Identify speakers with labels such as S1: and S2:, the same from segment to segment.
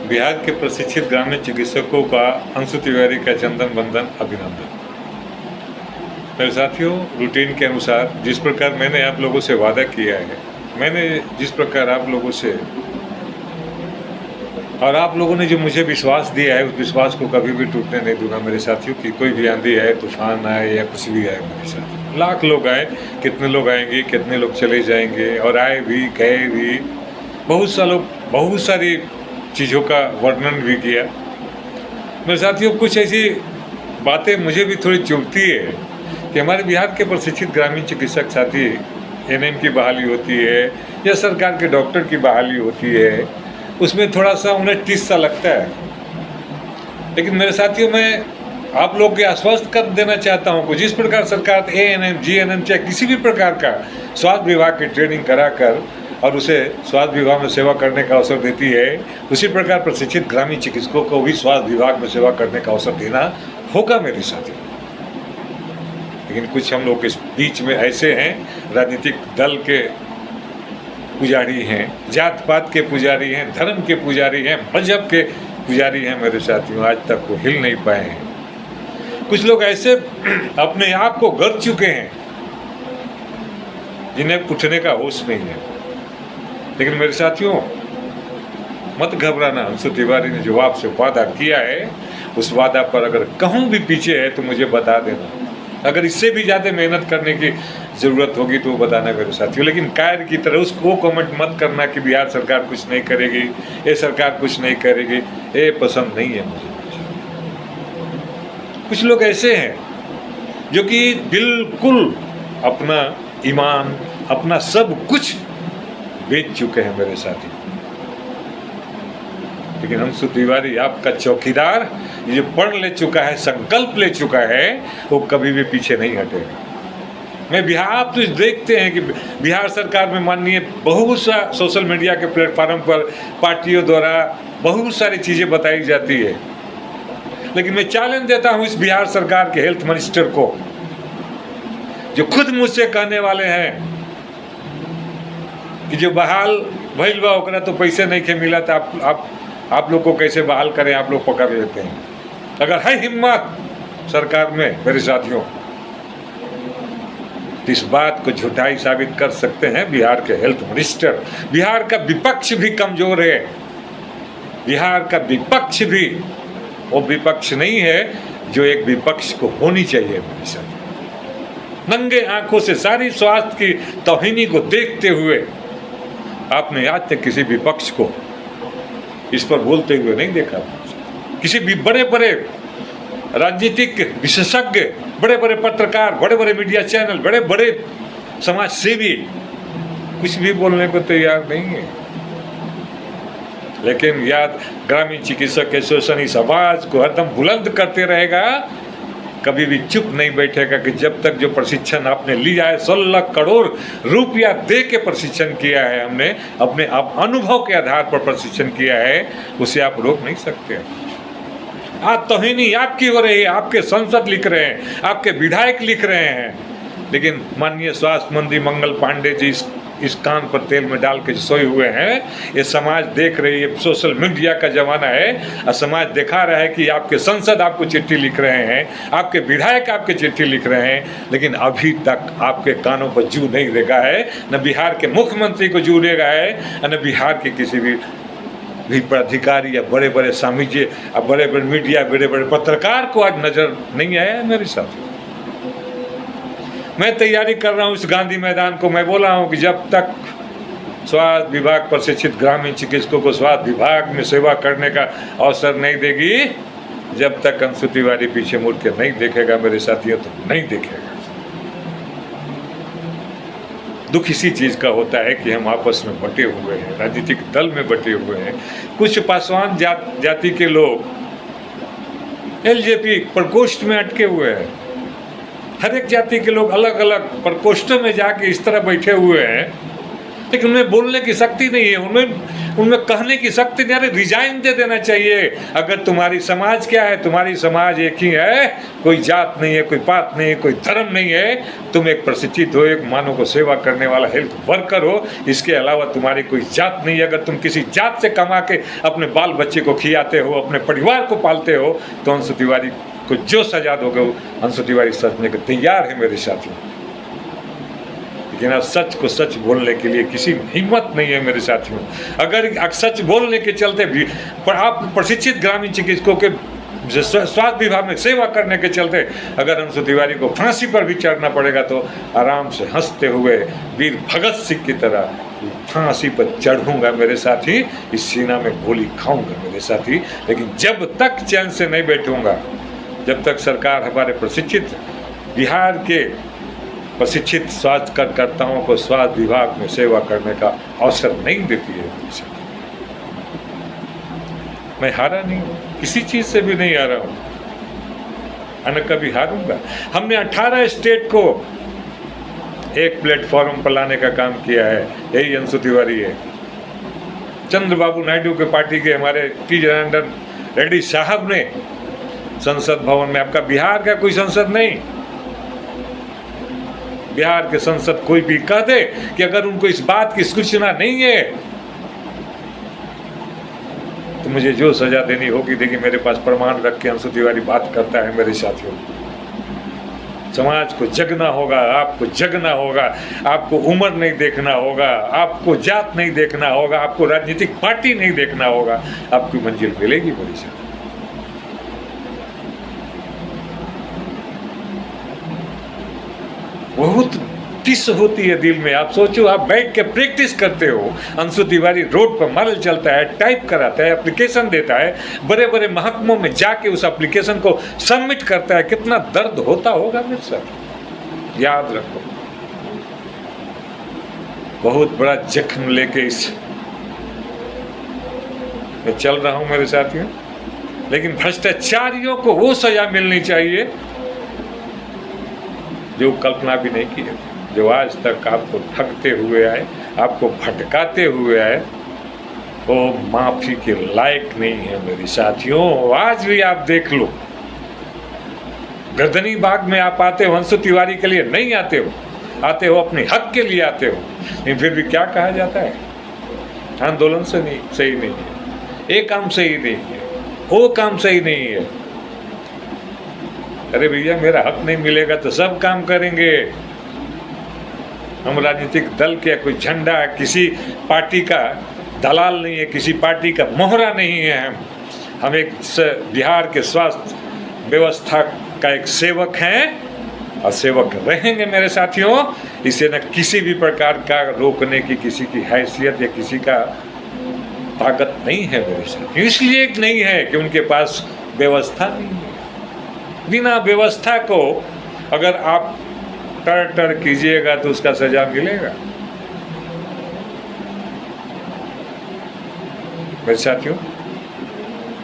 S1: बिहार के प्रशिक्षित ग्रामीण चिकित्सकों का अंशु तिवारी का चंदन बंदन अभिनंदन। मेरे साथियों, रूटीन के अनुसार जिस प्रकार मैंने आप लोगों से वादा किया है, मैंने जिस प्रकार आप लोगों से और आप लोगों ने जो मुझे विश्वास दिया है, उस विश्वास को कभी भी टूटने नहीं दूंगा मेरे साथियों। कि कोई भी आंधी आए, तूफान आए या कुछ भी आए मेरे साथ, लाख लोग आए, कितने लोग आएंगे, कितने लोग चले जाएंगे, और आए भी गए भी, बहुत सारी चीज़ों का वर्णन भी किया मेरे साथियों। कुछ ऐसी बातें मुझे भी थोड़ी चुभती है कि हमारे बिहार के प्रशिक्षित ग्रामीण चिकित्सक साथी एनएम की बहाली होती है या सरकार के डॉक्टर की बहाली होती है, उसमें थोड़ा सा उन्हें टिस सा लगता है। लेकिन मेरे साथियों, मैं आप लोग के आश्वस्त कर देना चाहता हूँ कि जिस प्रकार सरकार एएनएम, जीएनएम चाहे किसी भी प्रकार का स्वास्थ्य विभाग की ट्रेनिंग कराकर और उसे स्वास्थ्य विभाग में सेवा करने का अवसर देती है, उसी प्रकार प्रशिक्षित ग्रामीण चिकित्सकों को भी स्वास्थ्य विभाग में सेवा करने का अवसर देना होगा मेरे साथियों। लेकिन कुछ हम लोग के बीच में ऐसे हैं, राजनीतिक दल के पुजारी हैं, जात पात के पुजारी हैं, धर्म के पुजारी हैं, मजहब के पुजारी हैं मेरे साथियों, आज तक वो हिल नहीं पाए हैं। कुछ लोग ऐसे अपने आप को गढ़ चुके हैं जिन्हें उठने का होश नहीं है। लेकिन मेरे साथियों, मत घबराना। अंशु तिवारी ने जो आपसे वादा किया है, उस वादा पर अगर कहूँ भी पीछे है तो मुझे बता देना। अगर इससे भी ज़्यादा मेहनत करने की ज़रूरत होगी तो बताना मेरे साथियों। लेकिन कायर की तरह उसको कमेंट मत करना कि बिहार सरकार कुछ नहीं करेगी, ये सरकार कुछ नहीं करेगी, ये पसंद नहीं है मुझे। कुछ लोग ऐसे हैं जो कि बिल्कुल अपना ईमान, अपना सब कुछ बेच चुके हैं मेरे साथी। लेकिन अंशु तिवारी आपका चौकीदार, ये जो पढ़ ले चुका है, संकल्प ले चुका है, वो कभी भी पीछे नहीं हटेगा। मैं बिहार, आप तो देखते हैं कि बिहार सरकार में माननीय बहुत सा सोशल मीडिया के प्लेटफॉर्म पर पार्टियों द्वारा बहुत सारी चीज़ें बताई जाती है। लेकिन मैं चैलेंज देता हूँ इस बिहार सरकार के हेल्थ मिनिस्टर को, जो खुद मुझसे कहने वाले हैं कि जो बहाल भइल बा ओकरा तो पैसे नहीं के मिला, तो आप लोग को कैसे बहाल करें, आप लोग पकड़ लेते हैं। अगर है हिम्मत सरकार में मेरे साथियों, तो इस बात को झूठाई साबित कर सकते हैं बिहार के हेल्थ मिनिस्टर। बिहार का विपक्ष भी कमजोर है। बिहार का विपक्ष भी वो विपक्ष नहीं है जो एक विपक्ष को होनी चाहिए मेरे साथ। नंगे आंखों से सारी स्वास्थ्य की तौहीनी को देखते हुए आपने आज तक किसी विपक्ष को इस पर बोलते हुए नहीं देखा। किसी भी बड़े बड़े राजनीतिक विशेषज्ञ, बड़े बड़े पत्रकार, बड़े बड़े मीडिया चैनल, बड़े बड़े समाज सेवी कुछ भी बोलने को तैयार नहीं है। लेकिन याद, ग्रामीण चिकित्सक एसोसिएशन इस आवाज को हरदम बुलंद करते रहेगा, कभी भी चुप नहीं बैठेगा कि जब तक जो प्रशिक्षण आपने लिया है, 16 करोड़ रुपया दे के प्रशिक्षण किया है हमने, अपने आप अनुभव के आधार पर प्रशिक्षण किया है, उसे आप रोक नहीं सकते। आज तौहीनी आपकी हो रही है, आपके सांसद लिख रहे हैं, आपके विधायक लिख रहे हैं, लेकिन माननीय स्वास्थ्य मंत्री मंगल पांडे जी इस कान पर तेल में डाल के सोए हुए हैं। ये समाज देख रही है, सोशल मीडिया का जमाना है, और समाज दिखा रहा है कि आपके सांसद आपको चिट्ठी लिख रहे हैं, आपके विधायक आपके चिट्ठी लिख रहे हैं, लेकिन अभी तक आपके कानों पर जू नहीं लगा है। न बिहार के मुख्यमंत्री को जू लगा है, न बिहार के किसी भी अधिकारी या बड़े बड़े स्वामीजी या बड़े बड़े मीडिया, बड़े बड़े पत्रकार को आज नजर नहीं आया है मेरे साथ। मैं तैयारी कर रहा हूँ इस गांधी मैदान को। मैं बोला हूँ कि जब तक स्वास्थ्य विभाग प्रशिक्षित ग्रामीण चिकित्सकों को स्वास्थ्य विभाग में सेवा करने का अवसर नहीं देगी, जब तक अंशु तिवारी पीछे मुड़ के नहीं देखेगा मेरे साथियों, तो नहीं देखेगा। दुख इसी चीज़ का होता है कि हम आपस में बटे हुए हैं, राजनीतिक दल में बटे हुए हैं। कुछ पासवान जाति के लोग एलजेपी प्रकोष्ठ में अटके हुए हैं। हर एक जाति के लोग अलग अलग प्रकोष्ठों में जाके इस तरह बैठे हुए हैं, लेकिन उन्हें बोलने की शक्ति नहीं है, उनमें कहने की शक्ति नहीं, अरे रिजाइन दे देना चाहिए। अगर तुम्हारी समाज क्या है, तुम्हारी समाज एक ही है, कोई जात नहीं है, कोई पात नहीं है, कोई धर्म नहीं है, तुम एक प्रशिक्षित हो, एक मानव को सेवा करने वाला हेल्थ वर्कर हो, इसके अलावा तुम्हारी कोई जात नहीं है। अगर तुम किसी जात से कमा के अपने बाल बच्चे को खिलाते हो, अपने परिवार को पालते हो, तो अंशु तिवारी को जो सजा दोगे अंशु तिवारी सचने को तैयार है मेरे साथियों। लेकिन अब सच को सच बोलने के लिए किसी में हिम्मत नहीं है मेरे साथियों। अगर सच बोलने के चलते भी आप प्रशिक्षित ग्रामीण चिकित्सकों के स्वास्थ्य विभाग में सेवा करने के चलते अगर अंशु तिवारी को फांसी पर भी चढ़ना पड़ेगा तो आराम से हंसते हुए वीर भगत सिंह की तरह फांसी पर चढ़ूंगा मेरे साथी, इस सीना में गोली खाऊंगा मेरे साथी। लेकिन जब तक चैन से नहीं बैठूंगा, जब तक सरकार हमारे प्रशिक्षित बिहार के प्रशिक्षित स्वास्थ्य कार्यकर्ताओं को स्वास्थ्य विभाग में सेवा करने का अवसर नहीं देती है, मैं हारा नहीं हूँ, किसी चीज़ से भी नहीं हारा हूँ, न कभी हारूंगा। हमने 18 स्टेट को एक प्लेटफॉर्म पर लाने का काम किया है, यही अंशु तिवारी है। चंद्रबाबू नायडू के पार्टी के हमारे टी जनार्दन रेड्डी साहब ने संसद भवन में, आपका बिहार का कोई संसद नहीं, बिहार के संसद कोई भी कह दे कि अगर उनको इस बात की सूचना नहीं है तो मुझे जो सजा देनी होगी देखिए, मेरे पास प्रमाण रख के अंशु तिवारी बात करता है मेरे साथियों। समाज को जगना होगा, आपको जगना होगा, आपको उम्र नहीं देखना होगा, आपको जात नहीं देखना होगा, आपको राजनीतिक पार्टी नहीं देखना होगा, आपकी मंजिल मिलेगी मेरे साथ। बहुत टिस होती है दिल में। आप सोचो, आप बैठ के प्रैक्टिस करते हो, अंशु तिवारी रोड पर मॉडल चलता है, टाइप कराता है, एप्लीकेशन देता है, बड़े बड़े महकमों में जाके उस एप्लीकेशन को सबमिट करता है, कितना दर्द होता होगा मेरे साथ। याद रखो, बहुत बड़ा जख्म लेके इस मैं चल रहा हूं मेरे साथियों। लेकिन भ्रष्टाचारियों को वो सजा मिलनी चाहिए जो कल्पना भी नहीं की है, जो आज तक आपको ठगते हुए आए, आपको भटकाते हुए आए, वो माफी के लायक नहीं है मेरे साथियों। आज भी आप देख लो, गर्दनी बाग में आप आते हो, अंशु तिवारी के लिए नहीं आते हो, आते हो अपने हक के लिए आते हो, लेकिन फिर भी क्या कहा जाता है, आंदोलन से नहीं सही नहीं है, ये काम सही नहीं है, वो काम सही नहीं है। अरे भैया, मेरा हक नहीं मिलेगा तो सब काम करेंगे। हम राजनीतिक दल के कोई झंडा, किसी पार्टी का दलाल नहीं है, किसी पार्टी का मोहरा नहीं है। हम एक बिहार के स्वास्थ्य व्यवस्था का एक सेवक हैं और सेवक रहेंगे मेरे साथियों। इसे न किसी भी प्रकार का रोकने की किसी की हैसियत या किसी का ताकत नहीं है मेरे साथियों। इसलिए नहीं है कि उनके पास व्यवस्था नहीं है। बिना व्यवस्था को अगर आप टर कीजिएगा तो उसका सजा मिलेगा मेरे साथियों।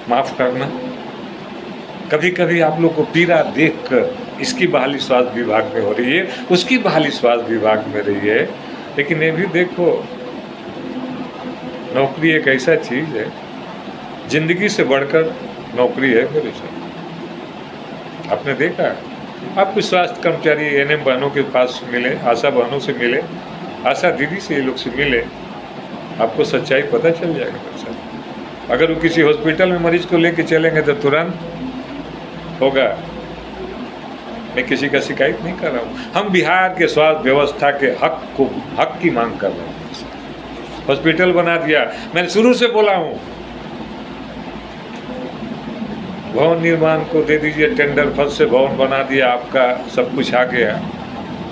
S1: माफ करना, कभी कभी आप लोग को पीड़ा देखकर इसकी बहाली स्वास्थ्य विभाग में हो रही है, उसकी बहाली स्वास्थ्य विभाग में रही है, लेकिन ये भी देखो, नौकरी एक ऐसा चीज है, जिंदगी से बढ़कर नौकरी है मेरे साथ। आपने देखा, आप कुछ स्वास्थ्य कर्मचारी एएनएम बहनों के पास मिले, आशा बहनों से मिले, आशा दीदी से, ये लोग से मिले, आपको सच्चाई पता चल जाएगा मेरे साथ। अगर वो किसी हॉस्पिटल में मरीज को लेके चलेंगे तो तुरंत होगा। मैं किसी का शिकायत नहीं कर रहा हूँ, हम बिहार के स्वास्थ्य व्यवस्था के हक की मांग कर रहे हैं। हॉस्पिटल बना दिया, मैंने शुरू से बोला हूँ, भवन निर्माण को दे दीजिए टेंडर, फंड से भवन बना दिया, आपका सब कुछ आ गया।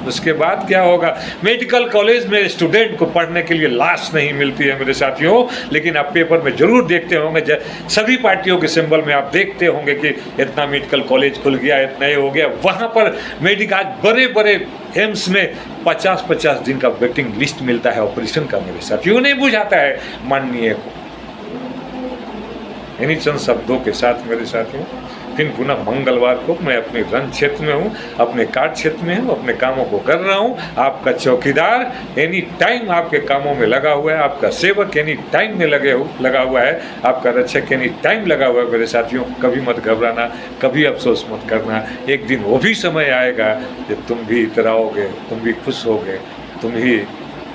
S1: उसके बाद क्या होगा? मेडिकल कॉलेज में स्टूडेंट को पढ़ने के लिए लाश नहीं मिलती है मेरे साथियों। लेकिन आप पेपर में जरूर देखते होंगे, सभी पार्टियों के सिंबल में आप देखते होंगे कि इतना मेडिकल कॉलेज खुल गया, इतना ये हो गया। वहाँ पर मेडिकल बड़े बड़े एम्स में 50-50 दिन का वेटिंग लिस्ट मिलता है ऑपरेशन का मेरे साथियों। नहीं बुझाता है माननीय को। इन्हीं चंद शब्दों के साथ मेरे साथियों फिर पुनः मंगलवार को मैं अपने रण क्षेत्र में हूँ, अपने कार्य क्षेत्र में हूँ, अपने कामों को कर रहा हूँ। आपका चौकीदार एनी टाइम आपके कामों में लगा हुआ है, आपका सेवक एनी टाइम में लगा हुआ है, आपका रक्षक एनी टाइम लगा हुआ है। मेरे साथियों, कभी मत घबराना, कभी अफसोस मत करना। एक दिन वो भी समय आएगा जब तुम भी इतराओगे, तुम भी खुश होगे, तुम ही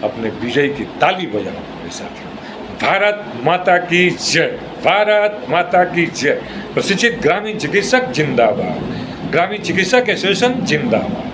S1: अपने विजय की ताली बजाओगे। मेरे साथियों, भारत माता की जय, भारत माता की जय। प्रशिक्षित ग्रामीण चिकित्सक जिंदाबाद, ग्रामीण चिकित्सक एसोसिएशन जिंदाबाद।